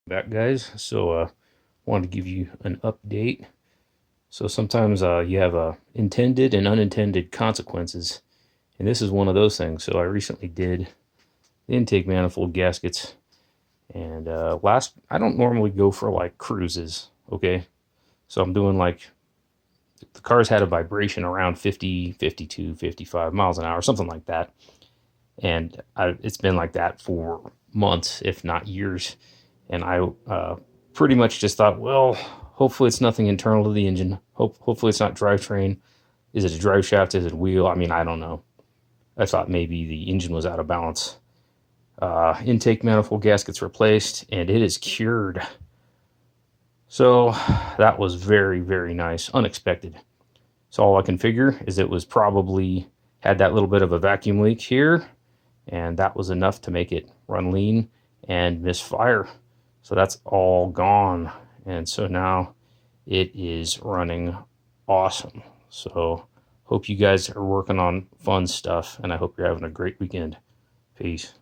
Back, guys. Wanted to give you an update. So sometimes you have intended and unintended consequences, and this is one of those things. So I recently did the intake manifold gaskets, and I don't normally go for like cruises. Okay, so I'm doing like the cars had a vibration around 50, 52, 55 miles an hour, something like that, and it's been like that for months, if not years. And I pretty much just thought, well, hopefully it's nothing internal to the engine. Hopefully it's not drivetrain. Is it a drive shaft? Is it a wheel? I mean, I don't know. I thought maybe the engine was out of balance. Intake manifold gaskets replaced, and it is cured. So that was very, very nice. Unexpected. So all I can figure is it was probably had that little bit of a vacuum leak here, and that was enough to make it run lean and misfire. So that's all gone. And so now it is running awesome. So hope you guys are working on fun stuff, and I hope you're having a great weekend. Peace.